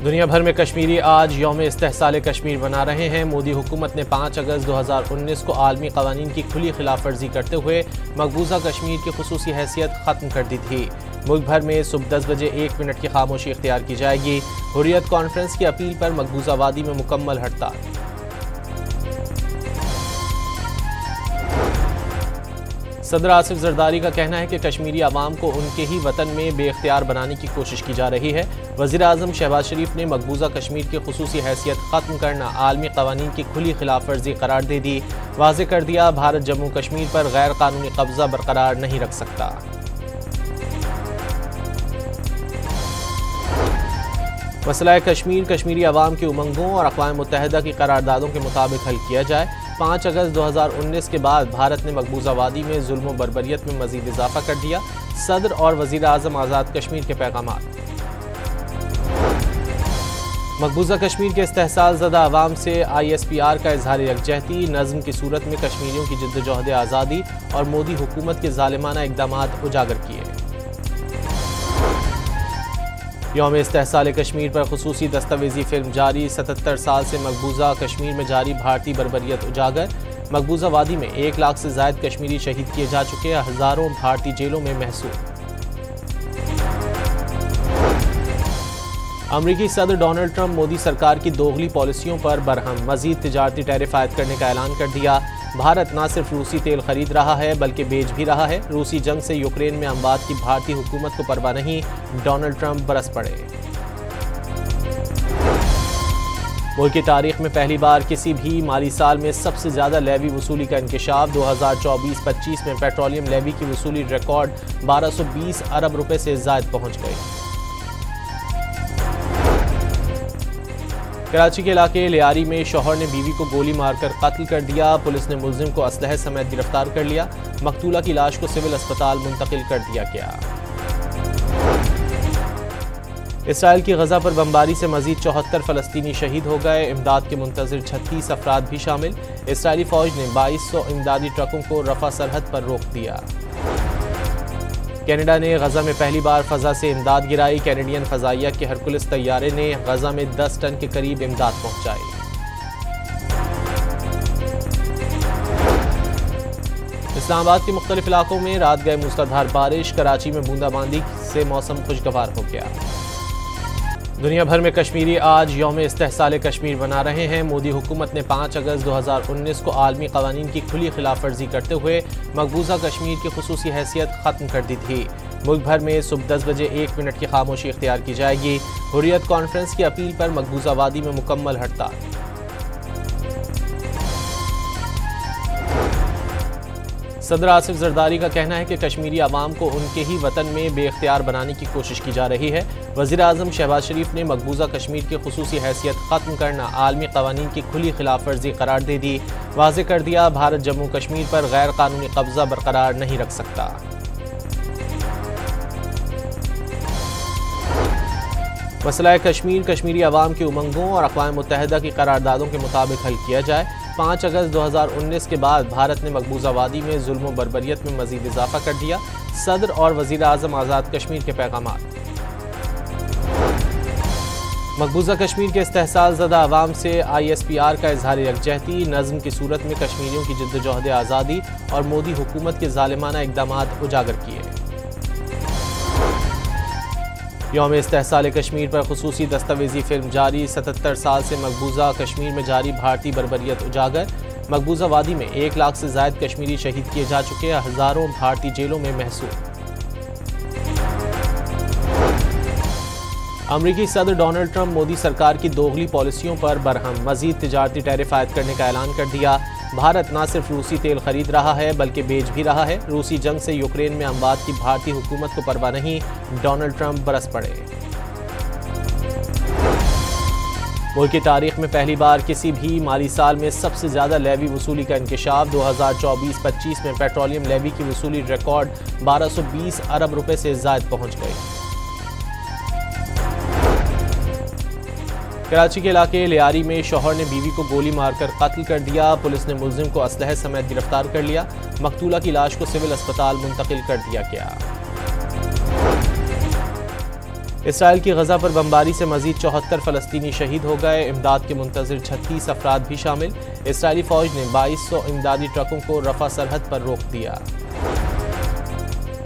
दुनिया भर में कश्मीरी आज यौम इस्तेहसाल कश्मीर मना रहे हैं। मोदी हुकूमत ने 5 अगस्त 2019 को आलमी कवानीन की खुली खिलाफ वर्जी करते हुए मकबूजा कश्मीर की खुसूसी हैसियत ख़त्म कर दी थी। मुल्क भर में सुबह 10 बजे 1 मिनट की खामोशी इख्तियार की जाएगी। हुर्रियत कॉन्फ्रेंस की अपील पर मकबूजा वादी में मुकम्मल हड़ताल। सदर आसिफ जरदारी का कहना है कि कश्मीरी आवाम को उनके ही वतन में बेख्तियार बनाने की कोशिश की जा रही है। वज़ीर आज़म शहबाज शरीफ ने मकबूजा कश्मीर की खुसूसी हैसियत ख़त्म करना आलमी कवानीन की खुली खिलाफ वर्जी करार दे दी। वाज़ेह कर दिया, भारत जम्मू कश्मीर पर गैर कानूनी कब्जा बरकरार नहीं रख सकता। मसला कश्मीर कश्मीरी आवाम की उमंगों और अक़वाम मुत्तहिदा की करारदादों के मुताबिक हल किया जाए। 5 अगस्त 2019 के बाद भारत ने मकबूजा वादी में जुल्म व बर्बरियत में मजीद इजाफा कर दिया। सदर और वज़ीर आज़म आज़ाद कश्मीर के पैगामात। मकबूजा कश्मीर के इस्तेहसाल ज़दा अवाम से ISPR का इजहार यकजहती। नज़्म की सूरत में कश्मीरियों की जिद्दोजहद आज़ादी और मोदी हुकूमत के ज़ालिमाना इक़दामात उजागर किए। यौम इस्तेहसाल कश्मीर पर खुसूसी दस्तावेजी फिल्म जारी। 77 साल से मकबूजा कश्मीर में जारी भारतीय बर्बरियत उजागर। मकबूजा वादी में 1 लाख से ज़ायद कश्मीरी शहीद किए जा चुके, हज़ारों भारतीय जेलों में महसूर। अमरीकी सदर डोनाल्ड ट्रंप मोदी सरकार की दोगली पॉलिसियों पर बरहम। मजीद तिजारती टैरिफ आयद करने का ऐलान कर दिया। भारत न सिर्फ रूसी तेल खरीद रहा है बल्कि बेच भी रहा है। रूसी जंग से यूक्रेन में अमवात की भारतीय हुकूमत को परवाह नहीं, डोनाल्ड ट्रंप बरस पड़े। मुल्क की तारीख में पहली बार किसी भी माली साल में सबसे ज्यादा लेवी वसूली का इंकशाफ। 2024-25 में पेट्रोलियम लेवी की वसूली रिकॉर्ड 1220 अरब रुपए से ज्यादा पहुंच गई। कराची के इलाके लियारी में शौहर ने बीवी को गोली मारकर कत्ल कर दिया। पुलिस ने मुलजिम को असलहे समेत गिरफ्तार कर लिया। मकतूला की लाश को सिविल अस्पताल मुंतकिल कर दिया गया। इसराइल की गजा पर बमबारी से मजीद 74 फलस्तीनी शहीद हो गए। इमदाद के मुंतजिर 36 अफराद भी शामिल। इसराइली फौज ने 2200 इमदादी ट्रकों को रफा सरहद पर रोक दिया। कनाडा ने गजा में पहली बार फजा से इमदाद गिराई। कैनेडियन फजाइया के हरकुलिस तैयारे ने गजा में 10 टन के करीब इमदाद पहुंचाई। इस्लामाबाद के मुख्तलिफ इलाकों में रात गए मूसलाधार बारिश। कराची में बूंदाबांदी से मौसम खुशगवार हो गया। दुनिया भर में कश्मीरी आज यौम इस्तेहसाल कश्मीर मना रहे हैं। मोदी हुकूमत ने 5 अगस्त 2019 को आलमी कवानीन की खुली खिलाफ वर्जी करते हुए मकबूजा कश्मीर की खुसूसी हैसियत ख़त्म कर दी थी। मुल्क भर में सुबह 10 बजे 1 मिनट की खामोशी इख्तियार की जाएगी। हुर्रियत कॉन्फ्रेंस की अपील पर मकबूजा वादी में मुकम्मल हड़ताल। सदर आसिफ जरदारी का कहना है कि कश्मीरी आवाम को उनके ही वतन में बेख्तियार बनाने की कोशिश की जा रही है। वज़ीर आज़म शहबाज शरीफ ने मकबूजा कश्मीर की खुसूसी हैसियत ख़त्म करना आलमी कवानीन की खुली खिलाफ वर्जी करार दे दी। वाज़ेह कर दिया, भारत जम्मू कश्मीर पर गैर कानूनी कब्जा बरकरार नहीं रख सकता। मसला कश्मीर कश्मीरी आवाम की उमंगों और अक़वाम मुत्तहिदा की करारदादों के मुताबिक हल किया जाए। 5 अगस्त 2019 के बाद भारत ने मकबूजा वादी में जुल्म व बर्बरियत में मजीद इजाफा कर दिया। सदर और वज़ीर आज़म आज़ाद कश्मीर के पैगामात। मकबूजा कश्मीर के इस्तेहसाल ज़दा अवाम से ISPR का इजहार यकजहती। नज़्म की सूरत में कश्मीरियों की जिद्दोजहद आज़ादी और मोदी हुकूमत के ज़ालिमाना इक़दामात उजागर किए। यौम इस्तेहसाल कश्मीर पर खुसूसी दस्तावेजी फिल्म जारी। 77 साल से मकबूजा कश्मीर में जारी भारतीय बर्बरियत उजागर। मकबूजा वादी में 1 लाख से ज़ायद कश्मीरी शहीद किए जा चुके, हज़ारों भारतीय जेलों में महसूर। अमरीकी सदर डोनाल्ड ट्रंप मोदी सरकार की दोगली पॉलिसियों पर बरहम। मजीद तिजारती टैरिफ आयद करने का ऐलान कर दिया। भारत न सिर्फ रूसी तेल खरीद रहा है बल्कि बेच भी रहा है। रूसी जंग से यूक्रेन में अमवात की भारतीय हुकूमत को परवाह नहीं, डोनाल्ड ट्रंप बरस पड़े। मुल्क की तारीख में पहली बार किसी भी माली साल में सबसे ज्यादा लेवी वसूली का इंकशाफ। 2024-25 में पेट्रोलियम लेवी की वसूली रिकॉर्ड 1220 अरब रुपए से ज्यादा पहुंच गई। कराची के इलाके लियारी में शौहर ने बीवी को गोली मारकर कत्ल कर दिया। पुलिस ने मुलजिम को असलहे समेत गिरफ्तार कर लिया। मकतूला की लाश को सिविल अस्पताल मुंतकिल कर दिया गया। इसराइल की गजा पर बमबारी से मजीद 74 फलस्तीनी शहीद हो गए। इमदाद के मुंतजिर 36 अफराद भी शामिल। इसराइली फौज ने 2200 इमदादी ट्रकों को रफा सरहद पर रोक दिया।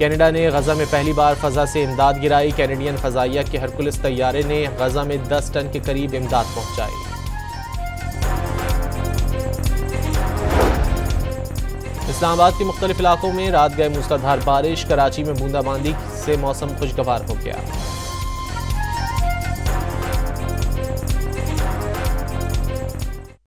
कनाडा ने गजा में पहली बार फजा से इमदाद गिराई। कैनेडियन फजाइया के हरकुलिस तैयारे ने गजा में 10 टन के करीब इमदाद पहुंचाई। इस्लामाबाद के मुख्तलिफ इलाकों में रात गए मूसलाधार बारिश। कराची में बूंदाबांदी से मौसम खुशगवार हो गया।